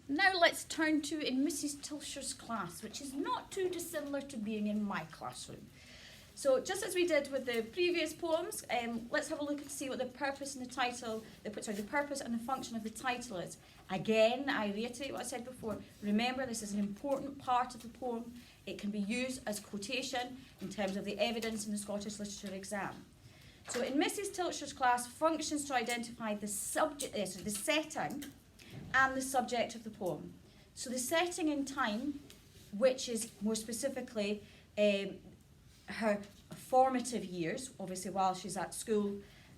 Now let's turn to in Mrs. Tilscher's class, which is not too dissimilar to being in my classroom. So just as we did with the previous poems, let's have a look and see what the purpose and the title, the purpose and the function of the title is. Again, I reiterate what I said before. Remember, this is an important part of the poem. It can be used as quotation in terms of the evidence in the Scottish Literature exam. So in Mrs. Tilscher's class, functions to identify the subject, the setting and the subject of the poem. So the setting in time, which is more specifically her formative years, obviously while she's at school,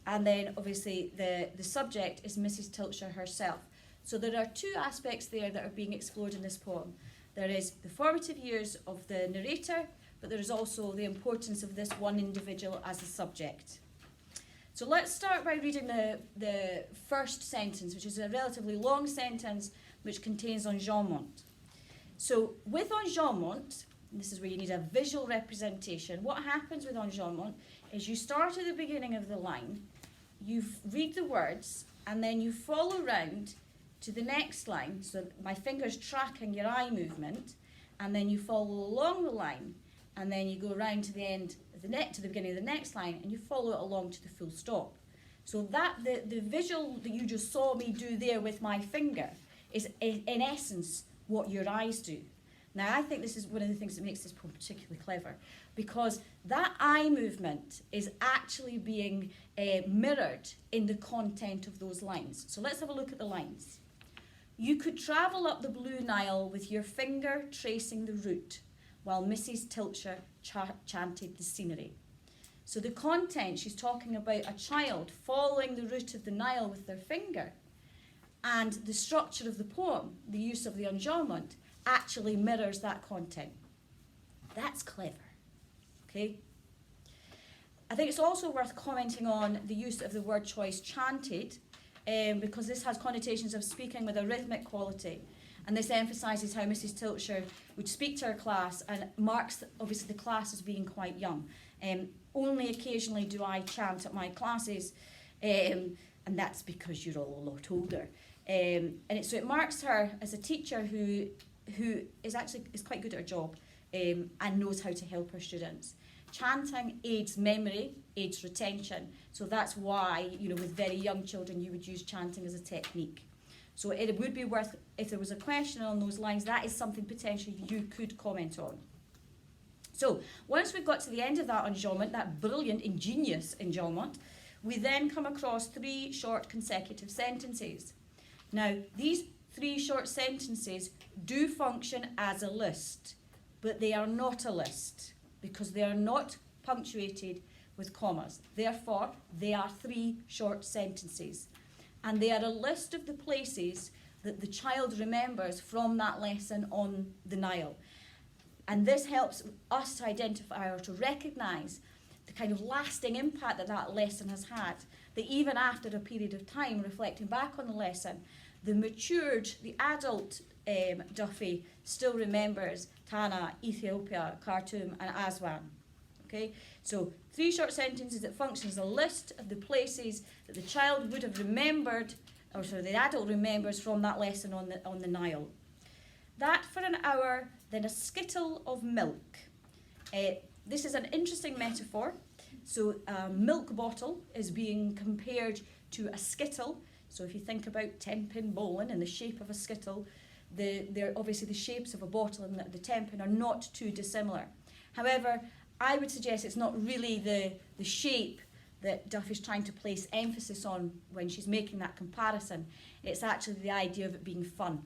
and then obviously the subject is Mrs. Tilscher herself. So there are two aspects there that are being explored in this poem. There is the formative years of the narrator, but there is also the importance of this one individual as a subject. So let's start by reading the first sentence, which is a relatively long sentence which contains enjambment. So with enjambment, this is where you need a visual representation. What happens with enjambment is you start at the beginning of the line, you read the words, and then you follow round to the next line. So my finger's tracking your eye movement, and then you follow along the line, and then you go round to the end of to the beginning of the next line, and you follow it along to the full stop. So that the visual that you just saw me do there with my finger is in essence what your eyes do. Now I think this is one of the things that makes this poem particularly clever, because that eye movement is actually being mirrored in the content of those lines. So let's have a look at the lines. You could travel up the Blue Nile with your finger tracing the route, while Mrs. Tilscher chanted the scenery. So the content, she's talking about a child following the route of the Nile with their finger, and the structure of the poem, the use of the enjambment, actually mirrors that content. That's clever, okay? I think it's also worth commenting on the use of the word choice chanted, because this has connotations of speaking with a rhythmic quality. And this emphasises how Mrs. Tilscher would speak to her class and marks, obviously, the class as being quite young. Only occasionally do I chant at my classes, and that's because you're all a lot older. So it marks her as a teacher who is quite good at her job and knows how to help her students. Chanting aids memory, aids retention. So that's why, with very young children, you would use chanting as a technique. So it would be worth, if there was a question on those lines, that is something potentially you could comment on. So once we've got to the end of that enjambment, that brilliant, ingenious enjambment, we then come across 3 short consecutive sentences. Now, these 3 short sentences do function as a list, but they are not a list because they are not punctuated with commas. Therefore, they are 3 short sentences. And they are a list of the places that the child remembers from that lesson on the Nile. And this helps us to identify or to recognise the kind of lasting impact that that lesson has had, that even after a period of time, reflecting back on the lesson, the adult Duffy still remembers Tana, Ethiopia, Khartoum and Aswan. Okay, so 3 short sentences that function as a list of the places that the child would have remembered, the adult remembers from that lesson on the Nile. That for an hour, then a skittle of milk. This is an interesting metaphor. So a milk bottle is being compared to a skittle. So if you think about 10-pin bowling and the shape of a skittle, they're obviously the shapes of a bottle and the 10-pin are not too dissimilar. However, I would suggest it's not really the shape that Duff is trying to place emphasis on when she's making that comparison. It's actually the idea of it being fun.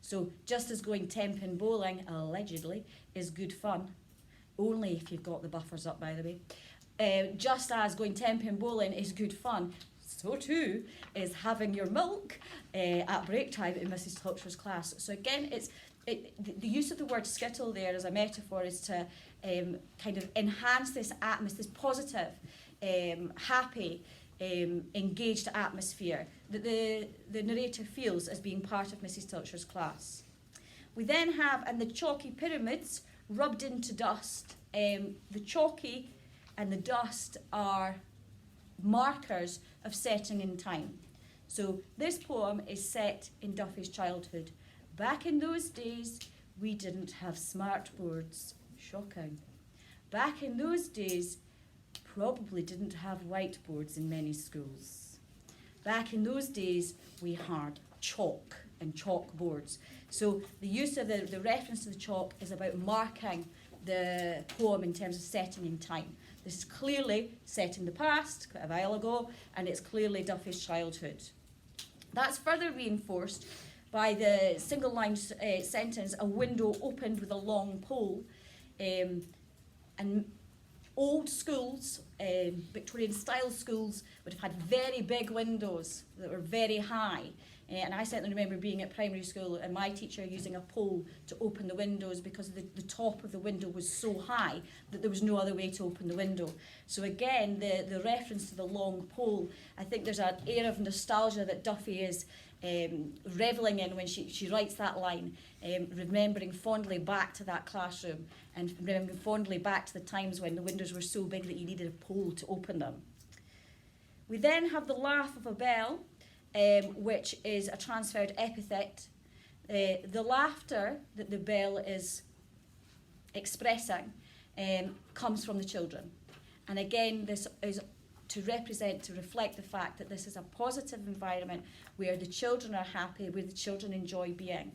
So just as going 10-pin bowling, allegedly, is good fun, only if you've got the buffers up, by the way, just as going 10-pin bowling is good fun, so too is having your milk at break time in Mrs. Tilscher's class. So again, the use of the word skittle there as a metaphor is to kind of enhance this atmosphere, this positive, happy, engaged atmosphere that the narrator feels as being part of Mrs. Tilscher's class. We then have, and the chalky pyramids rubbed into dust. The chalky and the dust are markers of setting in time. So this poem is set in Duffy's childhood. Back in those days, we didn't have smart boards. Shocking. Back in those days, probably didn't have whiteboards in many schools. Back in those days, we had chalk and chalkboards. So the use of the reference to the chalk is about marking the poem in terms of setting in time. This is clearly set in the past, quite a while ago, and it's clearly Duffy's childhood. That's further reinforced by the single line sentence, a window opened with a long pole. And old schools, Victorian style schools, would have had very big windows that were very high. And I certainly remember being at primary school and my teacher using a pole to open the windows because the top of the window was so high that there was no other way to open the window. So again, the reference to the long pole, I think there's an air of nostalgia that Duffy is revelling in when she writes that line, remembering fondly back to that classroom and remembering fondly back to the times when the windows were so big that you needed a pole to open them. We then have the laugh of a bell, which is a transferred epithet. The laughter that the bell is expressing comes from the children. And again, this is to reflect the fact that this is a positive environment where the children are happy, where the children enjoy being.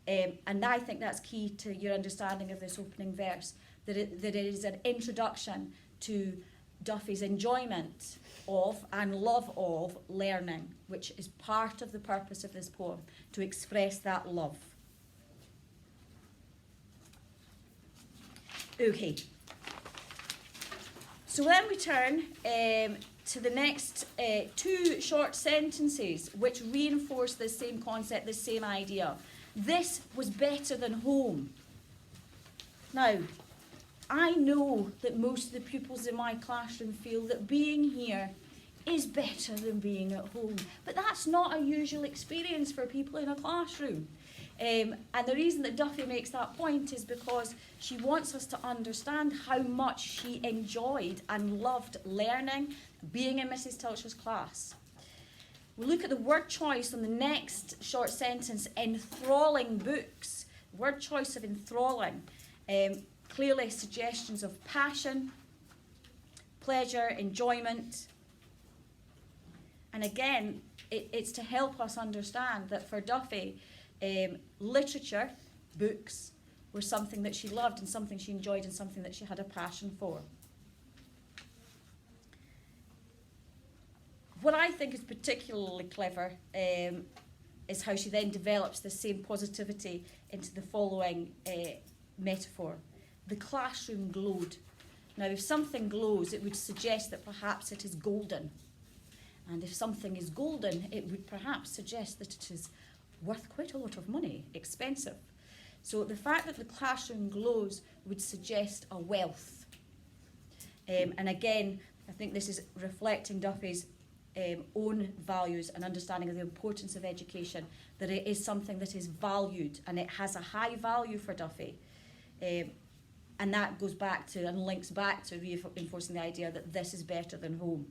And I think that's key to your understanding of this opening verse, that it is an introduction to Duffy's enjoyment of and love of learning, which is part of the purpose of this poem, to express that love. Okay. So then we turn to the next two short sentences which reinforce this same concept, this same idea. This was better than home. Now, I know that most of the pupils in my classroom feel that being here is better than being at home. But that's not a usual experience for people in a classroom. And the reason that Duffy makes that point is because she wants us to understand how much she enjoyed and loved learning, being in Mrs. Tilscher's class. We'll look at the word choice on the next short sentence, enthralling books. Word choice of enthralling. Clearly suggestions of passion, pleasure, enjoyment. And again, it's to help us understand that for Duffy, literature, books, were something that she loved and something she enjoyed and something that she had a passion for. What I think is particularly clever is how she then develops the same positivity into the following metaphor. The classroom glowed. Now, if something glows, it would suggest that perhaps it is golden. And if something is golden, it would perhaps suggest that it is worth quite a lot of money, expensive. So the fact that the classroom glows would suggest a wealth. And again, I think this is reflecting Duffy's own values and understanding of the importance of education, that it is something that is valued and it has a high value for Duffy. And that goes back to and links back to reinforcing the idea that this is better than home.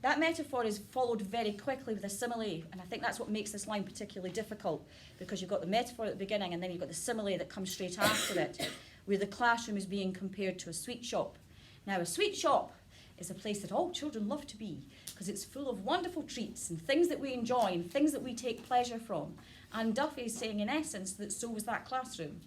That metaphor is followed very quickly with a simile, and I think that's what makes this line particularly difficult, because you've got the metaphor at the beginning and then you've got the simile that comes straight after it, where the classroom is being compared to a sweet shop. Now, a sweet shop is a place that all children love to be, because it's full of wonderful treats and things that we enjoy and things that we take pleasure from. And Duffy is saying, in essence, that so was that classroom.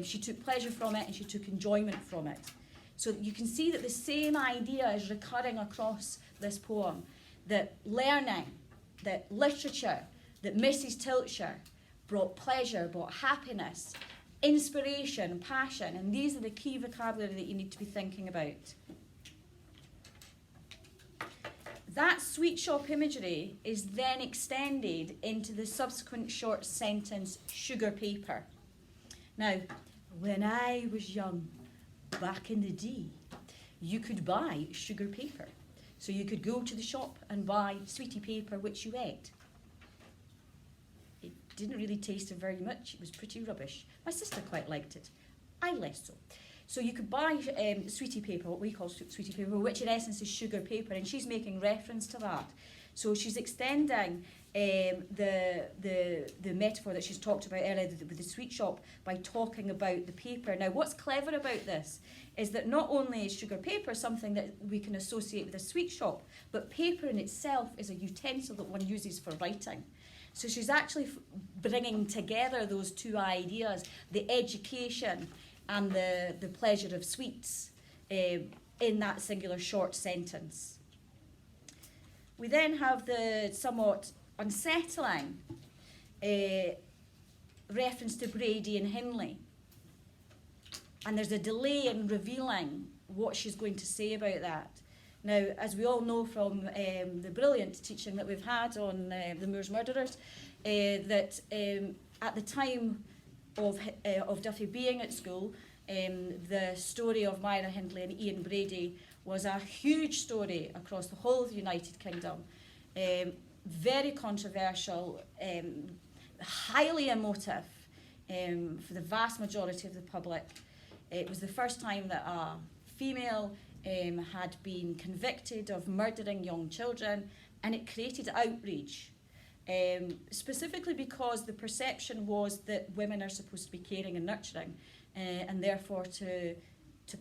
She took pleasure from it and she took enjoyment from it. So you can see that the same idea is recurring across this poem, that learning, that literature, that Mrs. Tilscher brought pleasure, brought happiness, inspiration, passion, and these are the key vocabulary that you need to be thinking about. That sweet shop imagery is then extended into the subsequent short sentence, sugar paper. Now, when I was young, back in the day, you could buy sugar paper. So you could go to the shop and buy sweetie paper, which you ate. It didn't really taste very much. It was pretty rubbish. My sister quite liked it. I less so. So you could buy sweetie paper, what we call sweetie paper, which in essence is sugar paper, and she's making reference to that. So she's extending the metaphor that she's talked about earlier with the sweet shop by talking about the paper. Now, what's clever about this is that not only is sugar paper something that we can associate with a sweet shop, but paper in itself is a utensil that one uses for writing. So she's actually bringing together those two ideas, the education and the pleasure of sweets, in that singular short sentence. We then have the somewhat unsettling reference to Brady and Hindley. And there's a delay in revealing what she's going to say about that. Now, as we all know from the brilliant teaching that we've had on the Moors murderers, that at the time of Duffy being at school, the story of Myra Hindley and Ian Brady was a huge story across the whole of the United Kingdom. Very controversial, highly emotive for the vast majority of the public. It was the first time that a female had been convicted of murdering young children, and it created outrage, specifically because the perception was that women are supposed to be caring and nurturing, and therefore to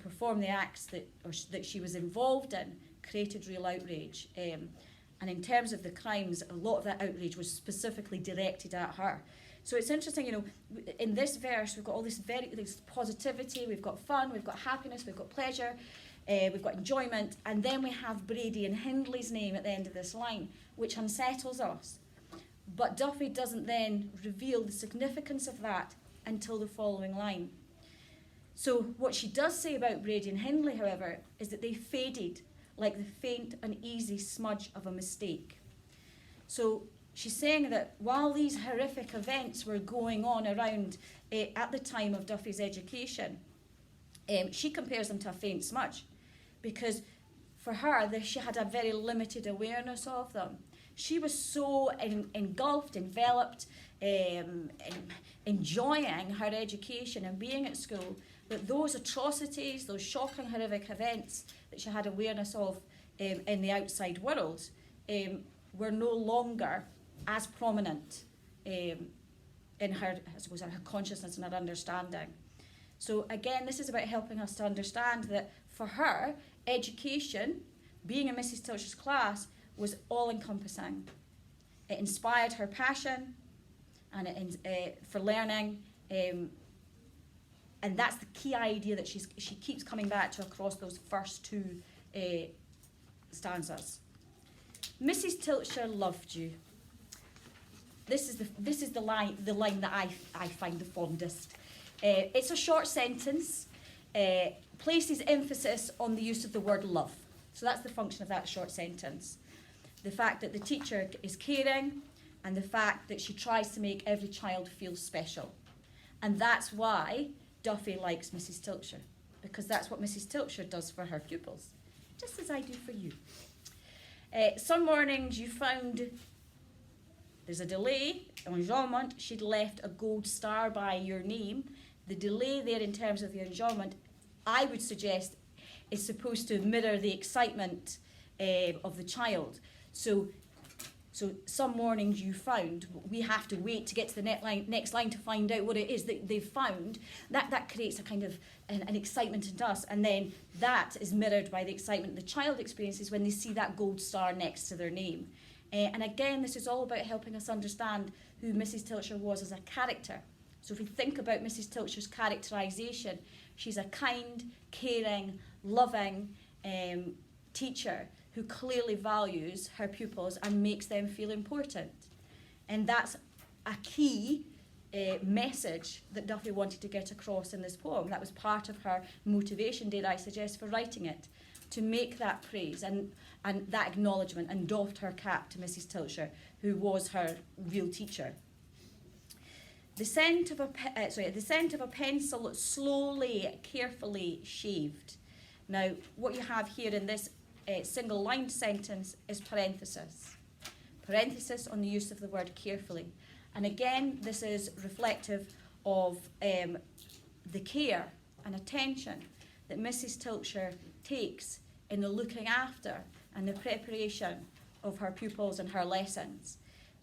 perform the acts that she was involved in created real outrage. And in terms of the crimes, a lot of that outrage was specifically directed at her. So it's interesting, you know, in this verse we've got all this positivity, we've got fun, we've got happiness, we've got pleasure, we've got enjoyment, and then we have Brady and Hindley's name at the end of this line, which unsettles us. But Duffy doesn't then reveal the significance of that until the following line. So what she does say about Brady and Hindley, however, is that they faded like the faint, uneasy smudge of a mistake. So she's saying that while these horrific events were going on around at the time of Duffy's education, she compares them to a faint smudge, because for her, she had a very limited awareness of them. She was so engulfed, enveloped, enjoying her education and being at school, that those atrocities, those shocking, horrific events that she had awareness of in the outside world were no longer as prominent in her, I suppose, in her consciousness and her understanding. So again, this is about helping us to understand that for her, education, being in Mrs. Tilscher's class, was all-encompassing. It inspired her passion and for learning, and that's the key idea that she keeps coming back to across those first two stanzas. Mrs. Tilscher loved you. This is the line that I find the fondest. It's a short sentence, places emphasis on the use of the word love. So that's the function of that short sentence. The fact that the teacher is caring, and the fact that she tries to make every child feel special. And that's why Duffy likes Mrs. Tilscher, because that's what Mrs. Tilscher does for her pupils, just as I do for you. Some mornings you found there's a delay, enjambment, she'd left a gold star by your name. The delay there in terms of the enjambment, I would suggest, is supposed to mirror the excitement of the child. So some mornings you found, we have to wait to get to the next line to find out what it is that they've found. That creates a kind of an excitement in us, and then that is mirrored by the excitement the child experiences when they see that gold star next to their name. And again, this is all about helping us understand who Mrs. Tilscher was as a character. So if we think about Mrs. Tilscher's characterization, she's a kind, caring, loving teacher who clearly values her pupils and makes them feel important. And that's a key message that Duffy wanted to get across in this poem. That was part of her motivation, dare I suggest, for writing it, to make that praise and that acknowledgement, and doffed her cap to Mrs. Tilscher, who was her real teacher. The scent of a pencil slowly, carefully shaved. Now, what you have here in this single line sentence is parenthesis. Parenthesis on the use of the word carefully. And again, this is reflective of the care and attention that Mrs. Tilscher takes in the looking after and the preparation of her pupils and her lessons.